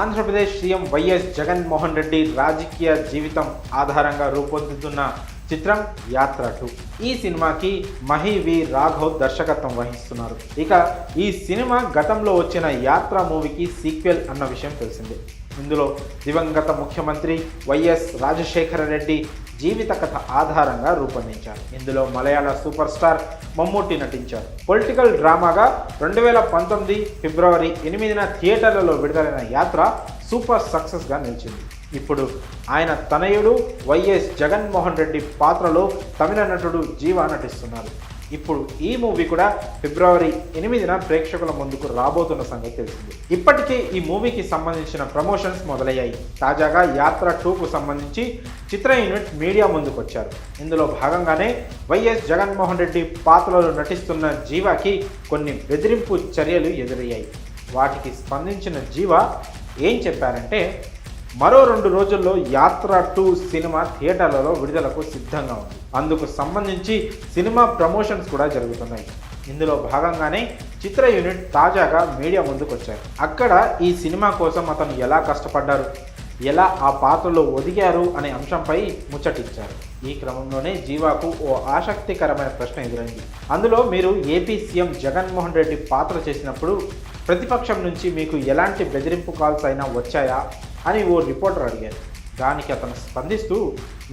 Andhra Pradesh CM YS Jaganmohan Reddy రాజకీయ జీవితం ఆధారంగా రూపొందుతున్న చిత్రం యాత్ర 2. ఈ సినిమాకి మహి వి రాఘవ్ దర్శకత్వం వహిస్తున్నారు. ఇక ఈ సినిమా గతంలో వచ్చిన యాత్ర మూవీకి సీక్వెల్ అన్న విషయం తెలిసిందే. ఇందులో దివంగత ముఖ్యమంత్రి వైఎస్ రాజశేఖర రెడ్డి జీవిత కథ ఆధారంగా రూపొందించారు. ఇందులో మలయాళ సూపర్ స్టార్ మమ్ముట్టి నటించారు. పొలిటికల్ డ్రామాగా 2019 ఫిబ్రవరి 8న థియేటర్లలో విడుదలైన యాత్ర సూపర్ సక్సెస్గా నిలిచింది. ఇప్పుడు ఆయన తనయుడు వైఎస్ జగన్మోహన్ రెడ్డి పాత్రలో తమిళ నటుడు జీవా నటిస్తున్నారు. ఇప్పుడు ఈ మూవీ కూడా ఫిబ్రవరి 8న ప్రేక్షకుల ముందుకు రాబోతున్న సంగతి తెలిసింది. ఇప్పటికే ఈ మూవీకి సంబంధించిన ప్రమోషన్స్ మొదలయ్యాయి. తాజాగా యాత్ర 2కు సంబంధించి చిత్ర యూనిట్ మీడియా ముందుకు వచ్చారు. ఇందులో భాగంగానే వైఎస్ జగన్మోహన్ రెడ్డి పాత్రలో నటిస్తున్న జీవాకి కొన్ని బెదిరింపు చర్యలు ఎదురయ్యాయి. వాటికి స్పందించిన జీవా ఏం చెప్పారంటే, మరో 2 రోజుల్లో యాత్ర 2 సినిమా థియేటర్లలో విడుదలకు సిద్ధంగా ఉంది. అందుకు సంబంధించి సినిమా ప్రమోషన్స్ కూడా జరుగుతున్నాయి. ఇందులో భాగంగానే చిత్ర యూనిట్ తాజాగా మీడియా ముందుకు వచ్చారు. అక్కడ ఈ సినిమా కోసం అతను ఎలా కష్టపడ్డారు, ఎలా ఆ పాత్రలో ఒదిగారు అనే అంశంపై ముచ్చటించారు. ఈ క్రమంలోనే జీవాకు ఓ ఆసక్తికరమైన ప్రశ్న ఎదురైంది. అందులో, మీరు ఏపీ సీఎం జగన్మోహన్ రెడ్డి పాత్ర చేసినప్పుడు ప్రతిపక్షం నుంచి మీకు ఎలాంటి బెదిరింపు కాల్స్ అయినా వచ్చాయా అని ఓ రిపోర్టర్ అడిగారు. దానికి అతను స్పందిస్తూ,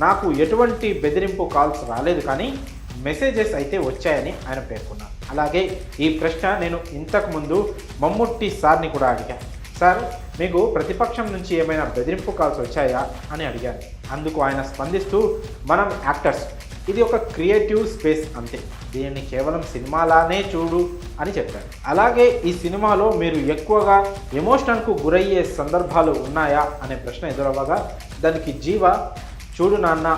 నాకు ఎటువంటి బెదిరింపు కాల్స్ రాలేదు, కానీ మెసేజెస్ అయితే వచ్చాయని ఆయన పేర్కొన్నారు. అలాగే ఈ ప్రశ్న నేను ఇంతకుముందు మమ్ముట్టి సార్ని కూడా అడిగాను. సార్, మీకు ప్రతిపక్షం నుంచి ఏమైనా బెదిరింపు కాల్స్ వచ్చాయా అని అడిగాను. అందుకు ఆయన స్పందిస్తూ, మనం యాక్టర్స్, ఇది ఒక క్రియేటివ్ స్పేస్ అంతే, దీన్ని కేవలం సినిమాలానే చూడు అని చెప్పారు. అలాగే ఈ సినిమాలో మీరు ఎక్కువగా ఎమోషనల్కు గురయ్యే సందర్భాలు ఉన్నాయా అనే ప్రశ్న ఎదురవ్వగా, దానికి జీవా, చూడు నాన్న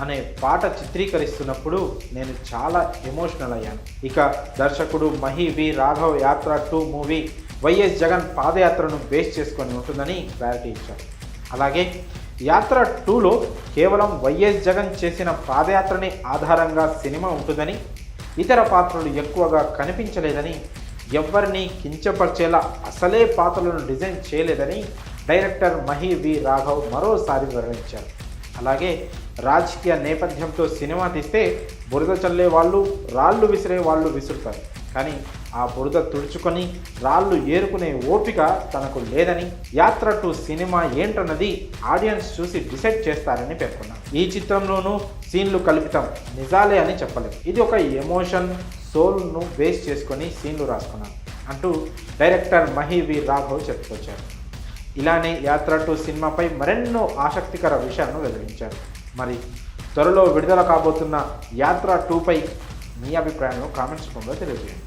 అనే పాట చిత్రీకరిస్తున్నప్పుడు నేను చాలా ఎమోషనల్ అయ్యాను. ఇక దర్శకుడు మహి వి రాఘవ్ యాత్ర 2 మూవీ వైఎస్ జగన్ పాదయాత్రను బేస్ చేసుకొని ఉంటుందని క్లారిటీ ఇచ్చారు. అలాగే యాత్ర 2లో కేవలం వైఎస్ జగన్ చేసిన పాదయాత్రని ఆధారంగా సినిమా ఉంటుందని, ఇతర పాత్రలు ఎక్కువగా కనిపించలేదని, ఎవ్వరిని కించపరిచేలా అసలే పాత్రలను డిజైన్ చేయలేదని డైరెక్టర్ మహి వి రాఘవ్ మరోసారి వివరించారు. అలాగే రాజకీయ నేపథ్యంతో సినిమా తీస్తే బురద చల్లే వాళ్ళు, రాళ్ళు విసిరే వాళ్ళు విసురుతారు, కానీ ఆ బురద తుడుచుకొని రాళ్ళు ఏరుకునే ఓపిక తనకు లేదని, యాత్ర 2 సినిమా ఏంటన్నది ఆడియన్స్ చూసి డిసైడ్ చేస్తారని పేర్కొన్నారు. ఈ చిత్రంలోనూ సీన్లు కల్పితం, నిజాలే అని చెప్పలేదు. ఇది ఒక ఎమోషన్, సోల్ను బేస్ చేసుకొని సీన్లు రాసుకున్నాను అంటూ డైరెక్టర్ మహి వి రాఘవ్ చెప్పుకొచ్చారు. ఇలానే యాత్ర 2 సినిమాపై మరెన్నో ఆసక్తికర విషయాలను వెల్లడించారు. మరి త్వరలో విడుదల కాబోతున్న యాత్ర 2పై మీ అభిప్రాయాలను కామెంట్స్ రూపంలో తెలియజేయండి.